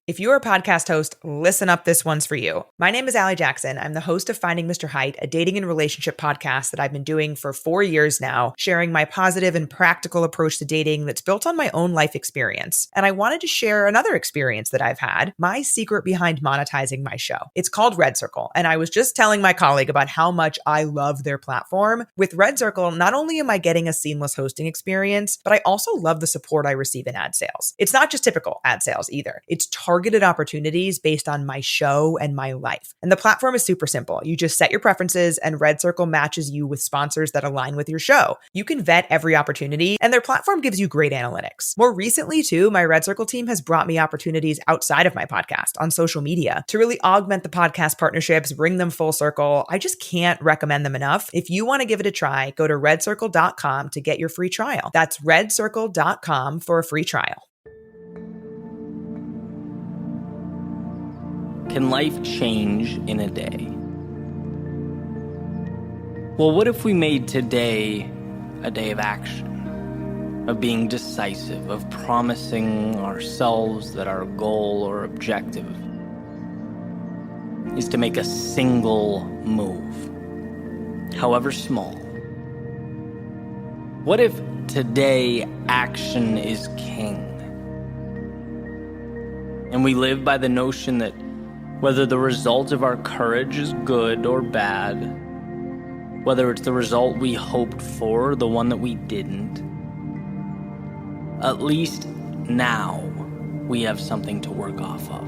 If you're a podcast host, listen up, this one's for you. My name is Allie Jackson. I'm the host of Finding Mr. Height, a dating and relationship podcast that I've been doing for 4 years now, sharing my positive and practical approach to dating that's built on my own life experience. And I wanted to share another experience that I've had, my secret behind monetizing my show. It's called Red Circle, and I was just telling my colleague about how much I love their platform. With Red Circle, not only am I getting a seamless hosting experience, but I also love the support I receive in ad sales. It's not just typical ad sales either. It's targeted opportunities based on my show and my life. And the platform is super simple. You just set your preferences and Red Circle matches you with sponsors that align with your show. You can vet every opportunity and their platform gives you great analytics. More recently too, my Red Circle team has brought me opportunities outside of my podcast on social media to really augment the podcast partnerships, bring them full circle. I just can't recommend them enough. If you want to give it a try, go to redcircle.com to get your free trial. That's redcircle.com for a free trial. Can life change in a day? Well, what if we made today a day of action, of being decisive, of promising ourselves that our goal or objective is to make a single move, however small? What if today action is king? And we live by the notion that whether the result of our courage is good or bad, whether it's the result we hoped for or the one that we didn't, at least now we have something to work off of.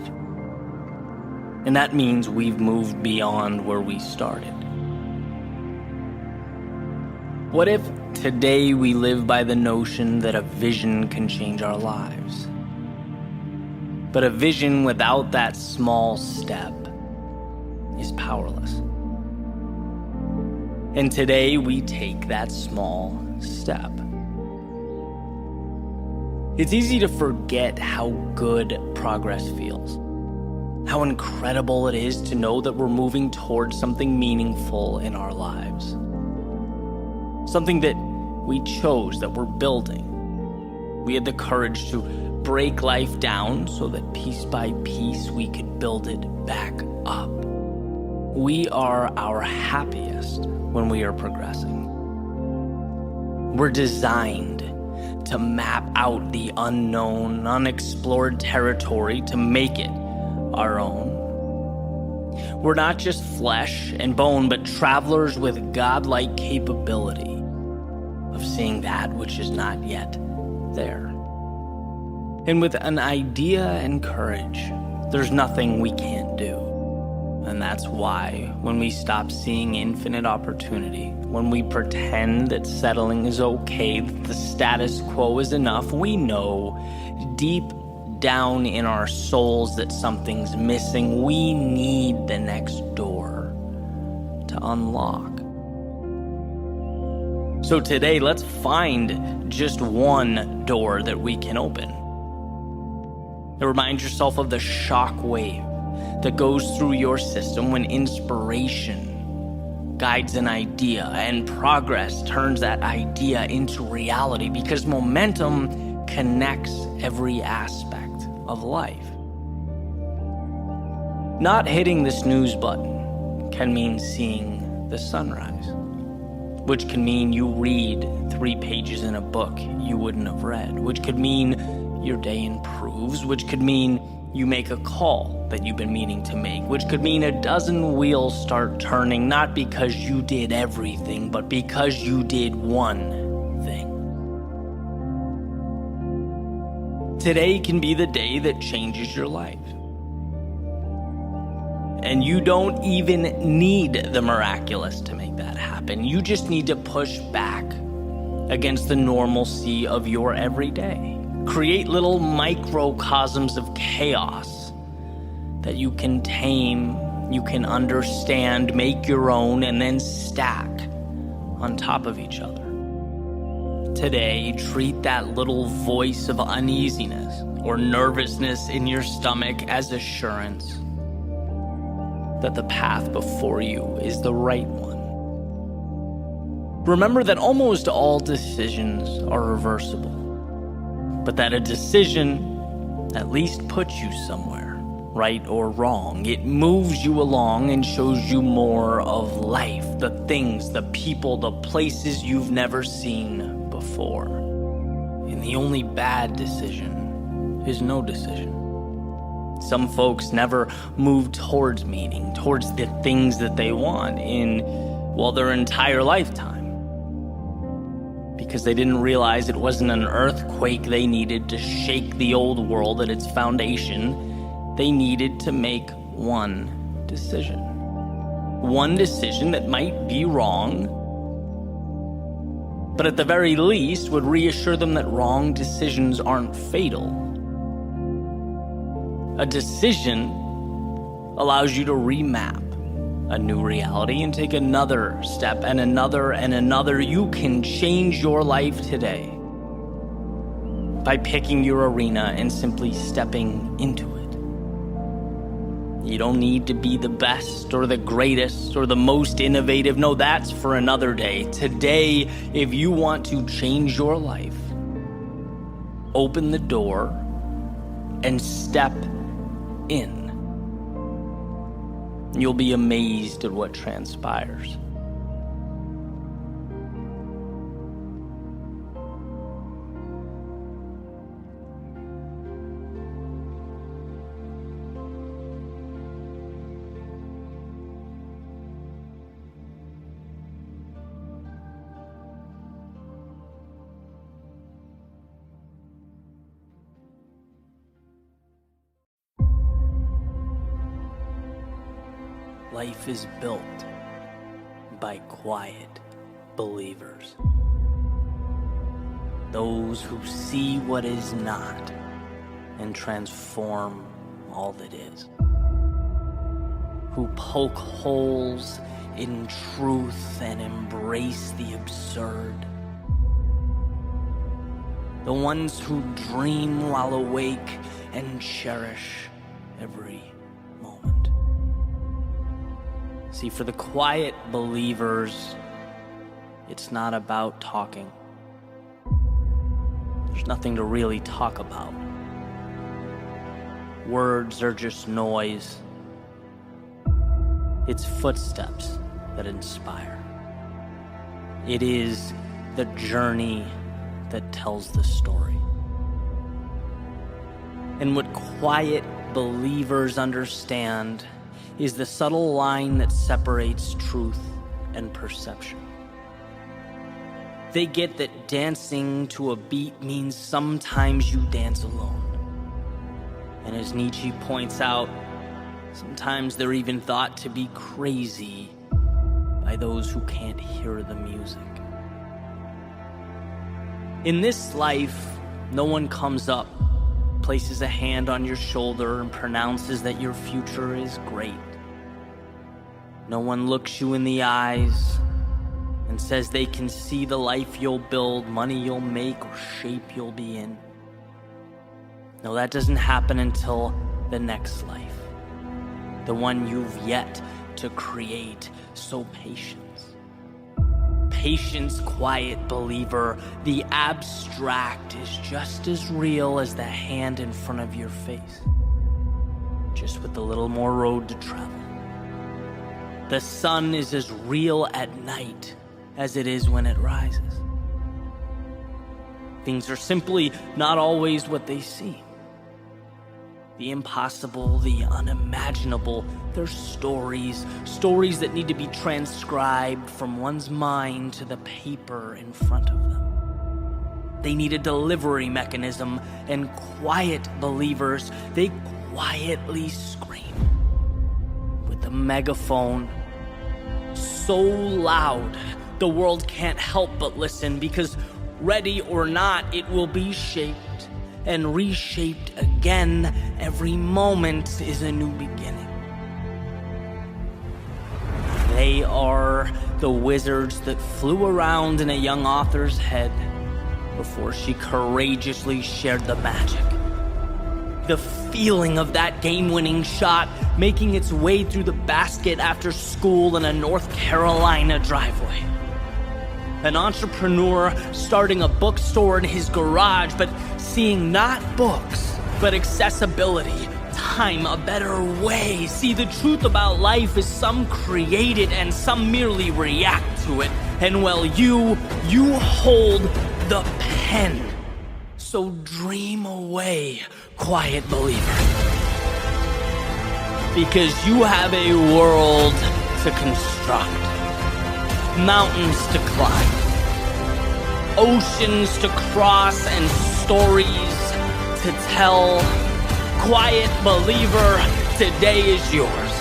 And that means we've moved beyond where we started. What if today we live by the notion that a vision can change our lives? But a vision without that small step is powerless. And today we take that small step. It's easy to forget how good progress feels. How incredible it is to know that we're moving towards something meaningful in our lives. Something that we chose, that we're building. We had the courage to break life down so that piece by piece we could build it back up. We are our happiest when we are progressing. We're designed to map out the unknown, unexplored territory to make it our own. We're not just flesh and bone, but travelers with godlike capability of seeing that which is not yet there. And with an idea and courage, there's nothing we can't do. And that's why when we stop seeing infinite opportunity, when we pretend that settling is okay, that the status quo is enough, we know deep down in our souls that something's missing. We need the next door to unlock. So today, let's find just one door that we can open. Remind yourself of the shock wave that goes through your system when inspiration guides an idea and progress turns that idea into reality, because momentum connects every aspect of life. Not hitting the snooze button can mean seeing the sunrise, which can mean you read 3 pages in a book you wouldn't have read, which could mean your day improves, which could mean you make a call that you've been meaning to make, which could mean a dozen wheels start turning, not because you did everything, but because you did one thing. Today can be the day that changes your life. And you don't even need the miraculous to make that happen. You just need to push back against the normalcy of your everyday. Create little microcosms of chaos that you can tame, you can understand, make your own, and then stack on top of each other. Today, treat that little voice of uneasiness or nervousness in your stomach as assurance that the path before you is the right one. Remember that almost all decisions are reversible, but that a decision at least puts you somewhere. right or wrong. It moves you along and shows you more of life, the things, the people, the places you've never seen before. And the only bad decision is no decision. Some folks never move towards meaning, towards the things that they want in, their entire lifetime. Because they didn't realize it wasn't an earthquake they needed to shake the old world at its foundation. They needed to make one decision. One decision that might be wrong, but at the very least would reassure them that wrong decisions aren't fatal. A decision allows you to remap a new reality and take another step and another and another. You can change your life today by picking your arena and simply stepping into it. You don't need to be the best or the greatest or the most innovative. No, that's for another day. Today, if you want to change your life, open the door and step in. You'll be amazed at what transpires. Life is built by quiet believers. Those who see what is not and transform all that is. Who poke holes in truth and embrace the absurd. The ones who dream while awake and cherish every moment. See, for the quiet believers, it's not about talking. There's nothing to really talk about. Words are just noise. It's footsteps that inspire. It is the journey that tells the story. And what quiet believers understand is the subtle line that separates truth and perception. They get that dancing to a beat means sometimes you dance alone. And as Nietzsche points out, sometimes they're even thought to be crazy by those who can't hear the music. In this life, no one comes up, places a hand on your shoulder, and pronounces that your future is great. No one looks you in the eyes and says they can see the life you'll build, money you'll make, or shape you'll be in. No, that doesn't happen until the next life, the one you've yet to create. So patience. Patience, quiet believer. The abstract is just as real as the hand in front of your face, just with a little more road to travel. The sun is as real at night as it is when it rises. Things are simply not always what they seem. The impossible, the unimaginable, they're stories that need to be transcribed from one's mind to the paper in front of them. They need a delivery mechanism, and quiet believers, they quietly scream with the megaphone so loud the world can't help but listen, because ready or not, it will be shaped and reshaped again. Every moment is a new beginning. They are the wizards that flew around in a young author's head before she courageously shared the magic. The feeling of that game-winning shot making its way through the basket after school in a North Carolina driveway. An entrepreneur starting a bookstore in his garage, but seeing not books, but accessibility, time a better way. See, the truth about life is some create it and some merely react to it. And well, you hold the pen. So dream away, quiet believer. Because you have a world to construct, mountains to climb, oceans to cross, and stories to tell. Quiet believer, today is yours.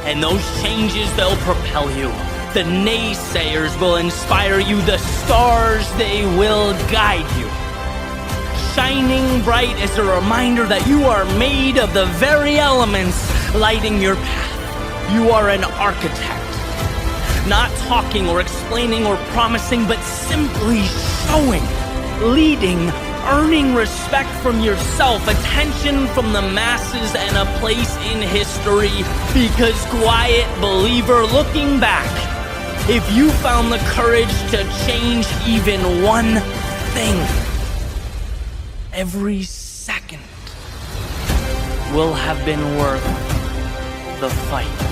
And those changes, they'll propel you. The naysayers will inspire you. The stars, they will guide you. Shining bright as a reminder that you are made of the very elements lighting your path. You are an architect. Not talking or explaining or promising, but simply showing, leading, earning respect from yourself, attention from the masses, and a place in history. Because quiet believer, looking back, if you found the courage to change even one thing, every second will have been worth the fight.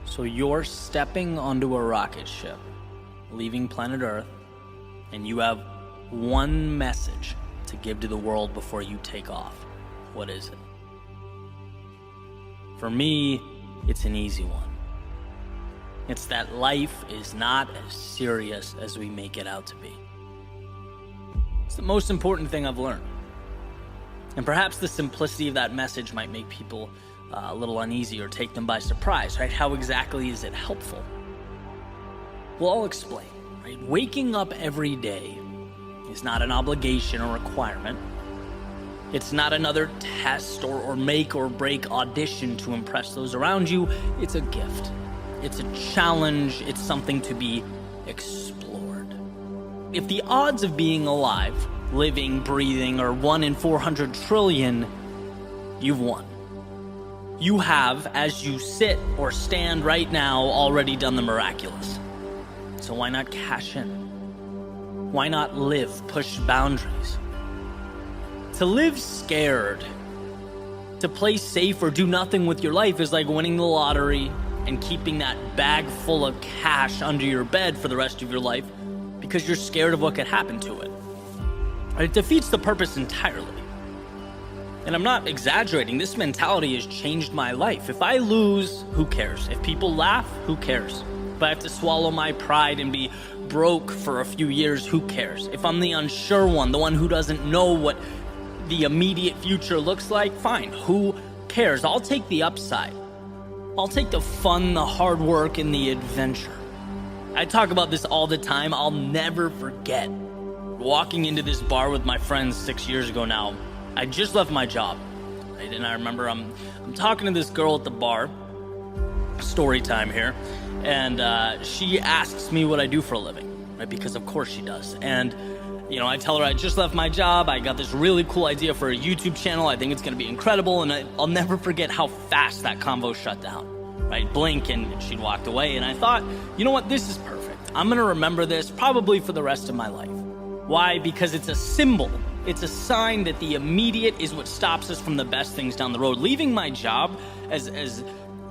So you're stepping onto a rocket ship, leaving planet Earth, and you have one message to give to the world before you take off. What is it? For me, it's an easy one. It's that life is not as serious as we make it out to be. It's the most important thing I've learned. And perhaps the simplicity of that message might make people a little uneasy or take them by surprise, right? How exactly is it helpful? Well, I'll explain, right? Waking up every day is not an obligation or requirement. It's not another test or make or break audition to impress those around you. It's a gift. It's a challenge. It's something to be explored. If the odds of being alive, living, breathing, are 1 in 400 trillion, you've won. You have, as you sit or stand right now, already done the miraculous. So why not cash in? Why not live, push boundaries? To live scared, to play safe or do nothing with your life is like winning the lottery and keeping that bag full of cash under your bed for the rest of your life because you're scared of what could happen to it. It defeats the purpose entirely. And I'm not exaggerating, this mentality has changed my life. If I lose, who cares? If people laugh, who cares? If I have to swallow my pride and be broke for a few years, who cares? If I'm the unsure one, the one who doesn't know what the immediate future looks like, fine, who cares? I'll take the upside. I'll take the fun, the hard work, and the adventure. I talk about this all the time. I'll never forget walking into this bar with my friends 6 years ago now. I just left my job, right? And I remember I'm talking to this girl at the bar, story time here, and she asks me what I do for a living, right? Because of course she does. And I tell her I just left my job. I got this really cool idea for a YouTube channel. I think it's going to be incredible. And I'll never forget how fast that convo shut down, right? Blink and she'd walked away. And I thought, you know what? This is perfect. I'm going to remember this probably for the rest of my life. Why? Because it's a symbol. It's a sign that the immediate is what stops us from the best things down the road. Leaving my job, as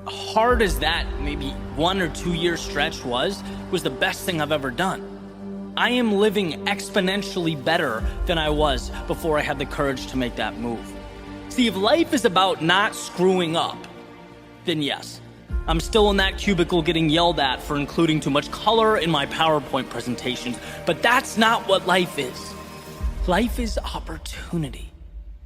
hard as that maybe 1 or 2 year stretch was the best thing I've ever done. I am living exponentially better than I was before I had the courage to make that move. See, if life is about not screwing up, then yes, I'm still in that cubicle getting yelled at for including too much color in my PowerPoint presentations. But that's not what life is. Life is opportunity,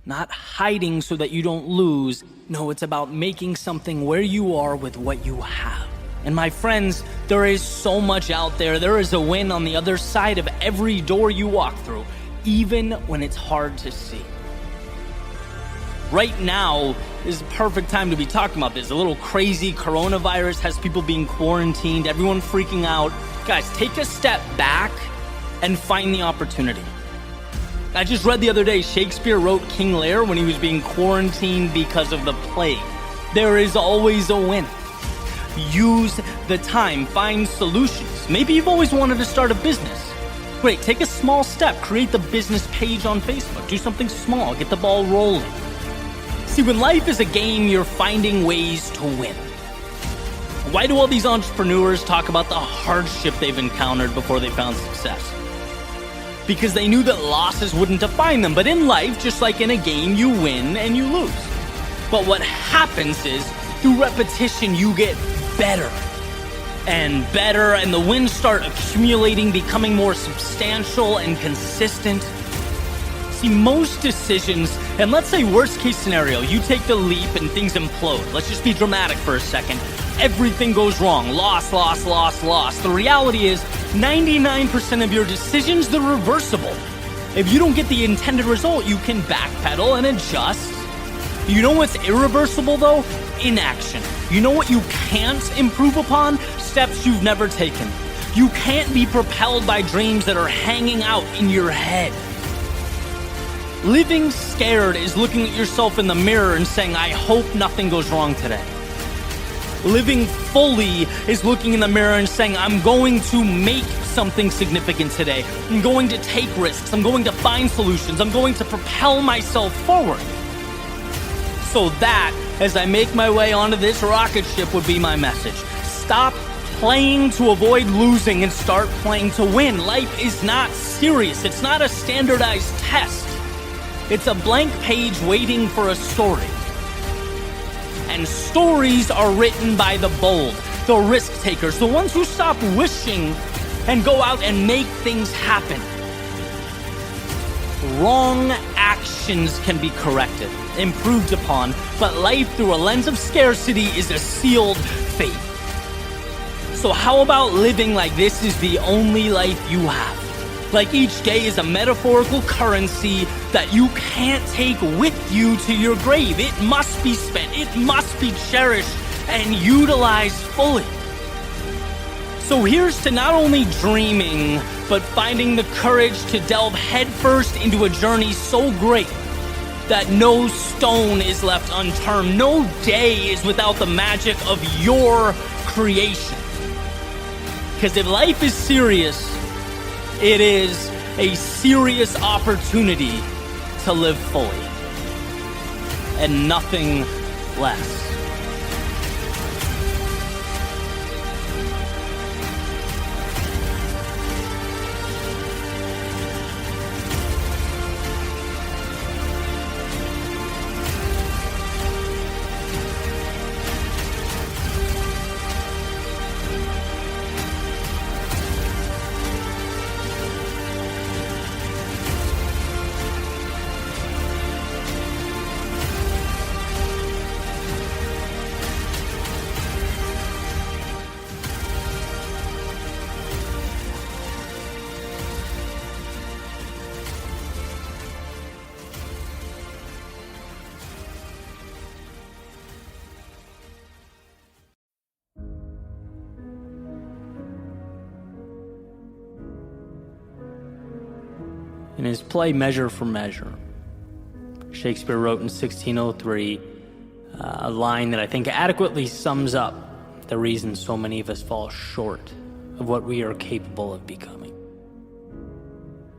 not hiding so that you don't lose. No, it's about making something where you are with what you have. And my friends, there is so much out there. There is a win on the other side of every door you walk through, even when it's hard to see. Right now is the perfect time to be talking about this. A little crazy coronavirus has people being quarantined, everyone freaking out. Guys, take a step back and find the opportunity. I just read the other day, Shakespeare wrote King Lear when he was being quarantined because of the plague. There is always a win. Use the time, find solutions. Maybe you've always wanted to start a business. Great, take a small step, create the business page on Facebook. Do something small, get the ball rolling. See, when life is a game, you're finding ways to win. Why do all these entrepreneurs talk about the hardship they've encountered before they found success? Because they knew that losses wouldn't define them. But in life, just like in a game, you win and you lose. But what happens is, through repetition, you get better and better, and the wins start accumulating, becoming more substantial and consistent. See, most decisions, and let's say worst case scenario, you take the leap and things implode. Let's just be dramatic for a second. Everything goes wrong. Loss, loss, loss, loss. The reality is 99% of your decisions, they're reversible. If you don't get the intended result, you can backpedal and adjust. You know what's irreversible though? Inaction. You know what you can't improve upon? Steps you've never taken. You can't be propelled by dreams that are hanging out in your head. Living scared is looking at yourself in the mirror and saying, I hope nothing goes wrong today. Living fully is looking in the mirror and saying, I'm going to make something significant today. I'm going to take risks. I'm going to find solutions. I'm going to propel myself forward. So that, as I make my way onto this rocket ship, would be my message. Stop playing to avoid losing and start playing to win. Life is not serious. It's not a standardized test. It's a blank page waiting for a story. And stories are written by the bold, the risk takers, the ones who stop wishing and go out and make things happen. Wrong actions can be corrected, improved upon, but life through a lens of scarcity is a sealed fate. So how about living like this is the only life you have? Like each day is a metaphorical currency that you can't take with you to your grave. It must be spent, it must be cherished and utilized fully. So here's to not only dreaming, but finding the courage to delve headfirst into a journey so great that no stone is left unturned, no day is without the magic of your creation. Because if life is serious, it is a serious opportunity to live fully, and nothing less. In his play Measure for Measure, Shakespeare wrote in 1603 a line that I think adequately sums up the reason so many of us fall short of what we are capable of becoming.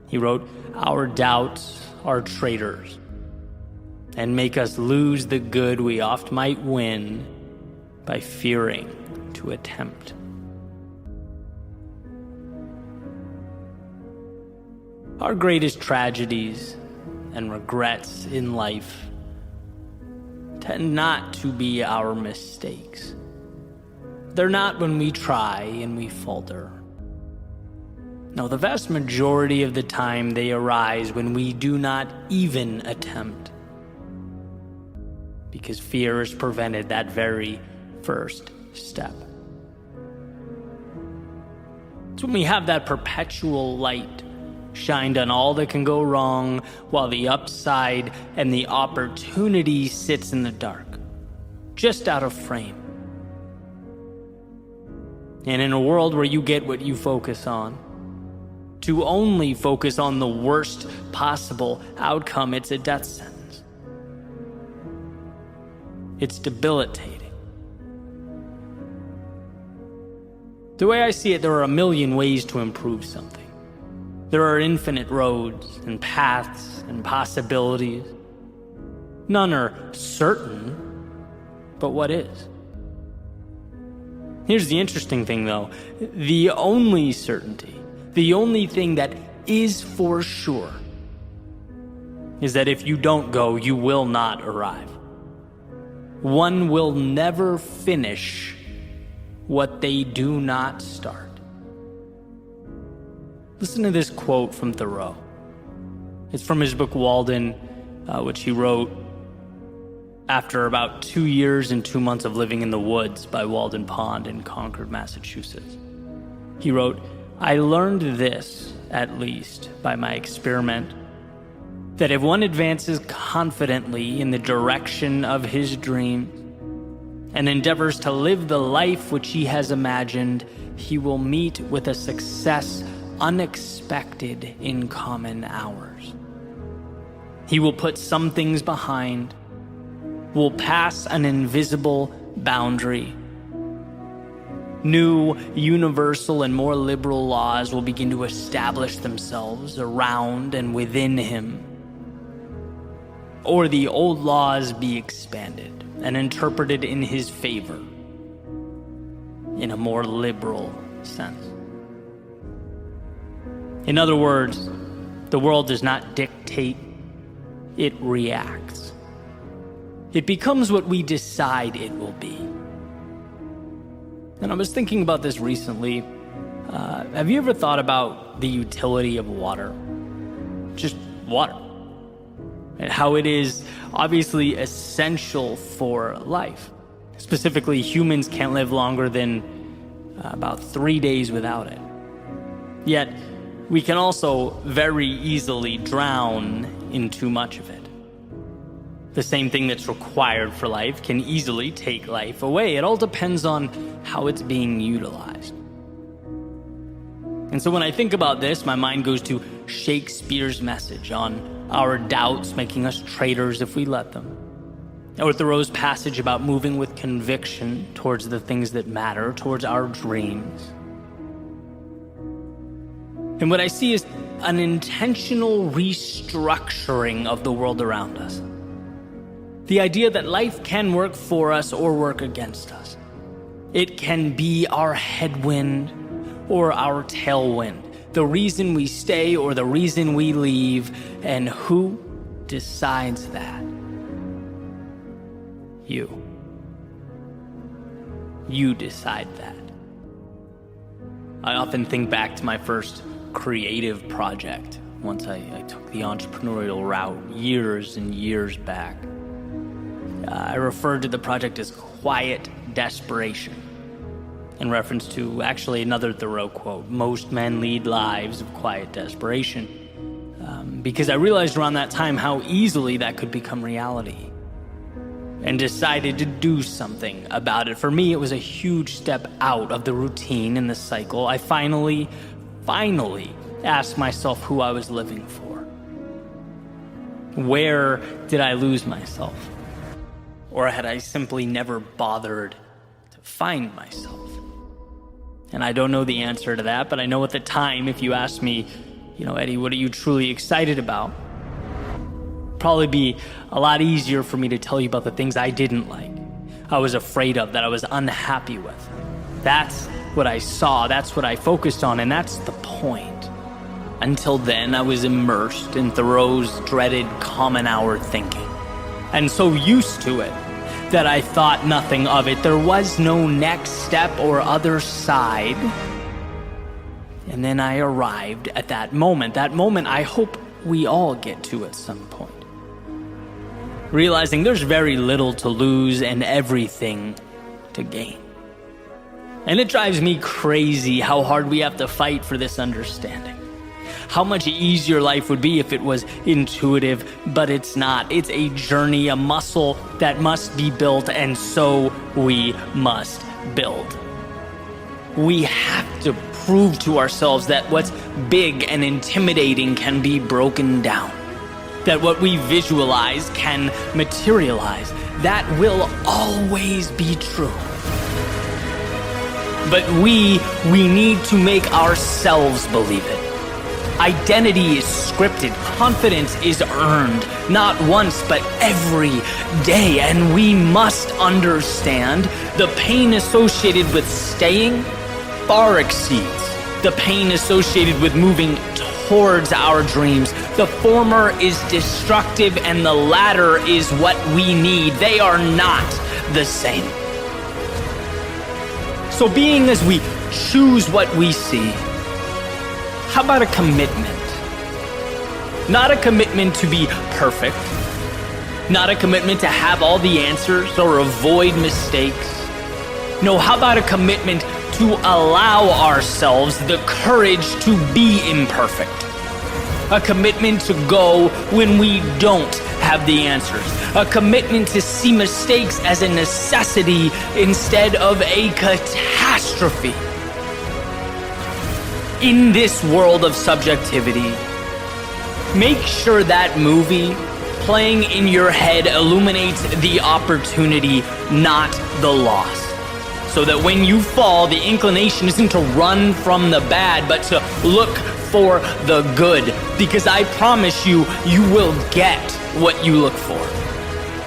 He wrote, "Our doubts are traitors, and make us lose the good we oft might win by fearing to attempt." Our greatest tragedies and regrets in life tend not to be our mistakes, They're not when we try and we falter. No, the vast majority of the time they arise when we do not even attempt. Because fear has prevented that very first step. It's when we have that perpetual light shined on all that can go wrong, while the upside and the opportunity sits in the dark, just out of frame. And in a world where you get what you focus on, to only focus on the worst possible outcome, it's a death sentence. It's debilitating. The way I see it, there are a million ways to improve something. There are infinite roads and paths and possibilities. None are certain, but what is? Here's the interesting thing, though. The only certainty, the only thing that is for sure, is that if you don't go, you will not arrive. One will never finish what they do not start. Listen to this quote from Thoreau. It's from his book Walden, which he wrote after about 2 years and 2 months of living in the woods by Walden Pond in Concord, Massachusetts. He wrote, "I learned this, at least, by my experiment, that if one advances confidently in the direction of his dreams and endeavors to live the life which he has imagined, he will meet with a success unexpected in common hours. He will put some things behind, will pass an invisible boundary. New, universal, and more liberal laws will begin to establish themselves around and within him. Or the old laws be expanded and interpreted in his favor in a more liberal sense." In other words, the world does not dictate, it reacts. It becomes what we decide it will be. And I was thinking about this recently. Have you ever thought about the utility of water? Just water. And how it is obviously essential for life. Specifically, humans can't live longer than about 3 days without it. Yet, we can also very easily drown in too much of it. The same thing that's required for life can easily take life away. It all depends on how it's being utilized. And so when I think about this, my mind goes to Shakespeare's message on our doubts making us traitors if we let them. Or Thoreau's passage about moving with conviction towards the things that matter, towards our dreams. And what I see is an intentional restructuring of the world around us. The idea that life can work for us or work against us. It can be our headwind or our tailwind, the reason we stay or the reason we leave, and who decides that? You. You decide that. I often think back to my first creative project once I took the entrepreneurial route years and years back. I referred to the project as quiet desperation, in reference to actually another Thoreau quote, "Most men lead lives of quiet desperation," because I realized around that time how easily that could become reality, and decided to do something about it. For me, it was a huge step out of the routine and the cycle. I finally asked myself who I was living for. Where did I lose myself? Or had I simply never bothered to find myself? And I don't know the answer to that, but I know at the time, if you asked me, Eddie, what are you truly excited about? Probably be a lot easier for me to tell you about the things I didn't like, I was afraid of, that I was unhappy with. That's what I saw, that's what I focused on, and that's the point. Until then, I was immersed in Thoreau's dreaded common hour thinking, and so used to it that I thought nothing of it. There was no next step or other side. And then I arrived at that moment I hope we all get to at some point. Realizing there's very little to lose and everything to gain. And it drives me crazy how hard we have to fight for this understanding. How much easier life would be if it was intuitive, but it's not. It's a journey, a muscle that must be built, and so we must build. We have to prove to ourselves that what's big and intimidating can be broken down. That what we visualize can materialize. That will always be true. But we need to make ourselves believe it. Identity is scripted. Confidence is earned, not once, but every day. And we must understand the pain associated with staying far exceeds the pain associated with moving towards our dreams. The former is destructive and the latter is what we need. They are not the same. So being as we choose what we see, how about a commitment? Not a commitment to be perfect. Not a commitment to have all the answers or avoid mistakes. No, how about a commitment to allow ourselves the courage to be imperfect? A commitment to go when we don't have the answers. A commitment to see mistakes as a necessity instead of a catastrophe. In this world of subjectivity, make sure that movie playing in your head illuminates the opportunity, not the loss. So that when you fall, the inclination isn't to run from the bad, but to look for the good. Because I promise you, you will get what you look for.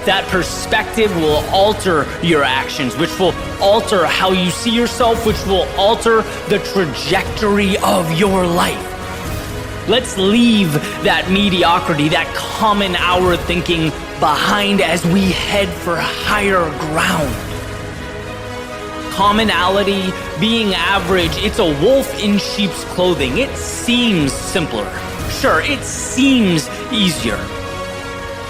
That perspective will alter your actions, which will alter how you see yourself, which will alter the trajectory of your life. Let's leave that mediocrity, that common hour thinking behind as we head for higher ground. Commonality, being average, it's a wolf in sheep's clothing. It seems simpler. Sure, it seems easier.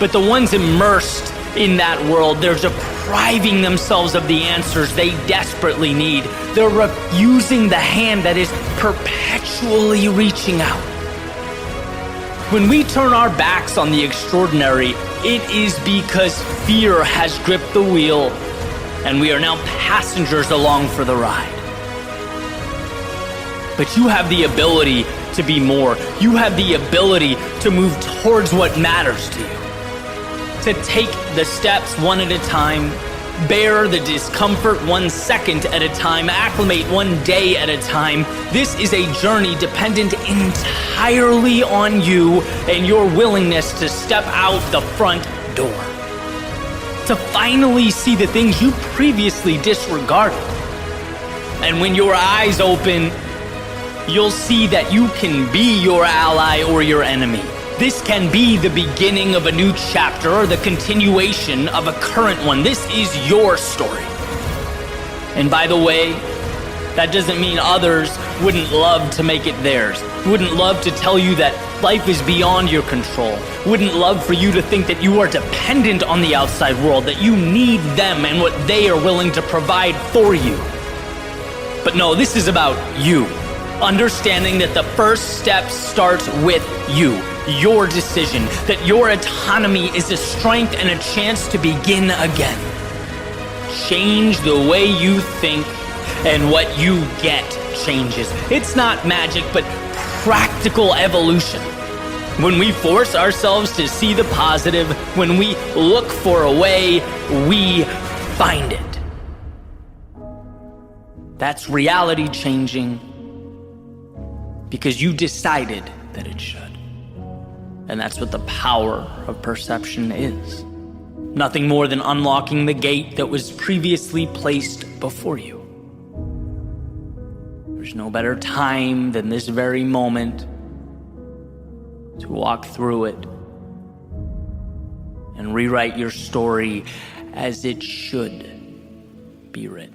But the ones immersed in that world, they're depriving themselves of the answers they desperately need. They're refusing the hand that is perpetually reaching out. When we turn our backs on the extraordinary, it is because fear has gripped the wheel and we are now passengers along for the ride. But you have the ability to be more. You have the ability to move towards what matters to you. To take the steps one at a time, bear the discomfort 1 second at a time, acclimate 1 day at a time. This is a journey dependent entirely on you and your willingness to step out the front door. To finally see the things you previously disregarded. And when your eyes open, you'll see that you can be your ally or your enemy. This can be the beginning of a new chapter or the continuation of a current one. This is your story. And by the way, that doesn't mean others wouldn't love to make it theirs, wouldn't love to tell you that life is beyond your control, wouldn't love for you to think that you are dependent on the outside world, that you need them and what they are willing to provide for you. But no, this is about you. Understanding that the first step starts with you, your decision, that your autonomy is a strength and a chance to begin again. Change the way you think and what you get changes. It's not magic, but practical evolution. When we force ourselves to see the positive, when we look for a way, we find it. That's reality changing because you decided that it should. And that's what the power of perception is. Nothing more than unlocking the gate that was previously placed before you. There's no better time than this very moment to walk through it and rewrite your story as it should be written.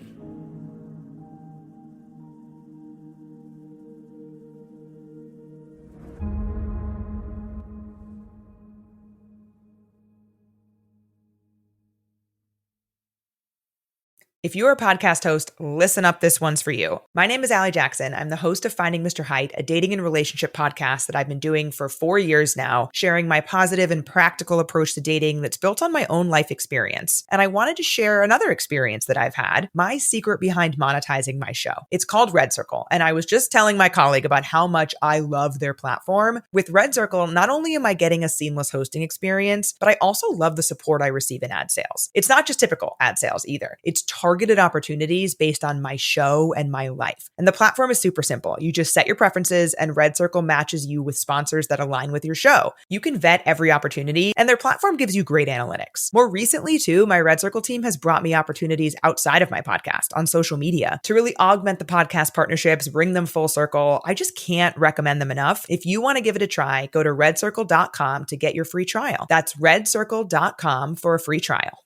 If you're a podcast host, listen up, this one's for you. My name is Allie Jackson. I'm the host of Finding Mr. Height, a dating and relationship podcast that I've been doing for 4 years now, sharing my positive and practical approach to dating that's built on my own life experience. And I wanted to share another experience that I've had, my secret behind monetizing my show. It's called Red Circle, and I was just telling my colleague about how much I love their platform. With Red Circle, not only am I getting a seamless hosting experience, but I also love the support I receive in ad sales. It's not just typical ad sales either. It's targeted opportunities based on my show and my life. And the platform is super simple. You just set your preferences and Red Circle matches you with sponsors that align with your show. You can vet every opportunity and their platform gives you great analytics. More recently too, my Red Circle team has brought me opportunities outside of my podcast on social media to really augment the podcast partnerships, bring them full circle. I just can't recommend them enough. If you want to give it a try, go to redcircle.com to get your free trial. That's redcircle.com for a free trial.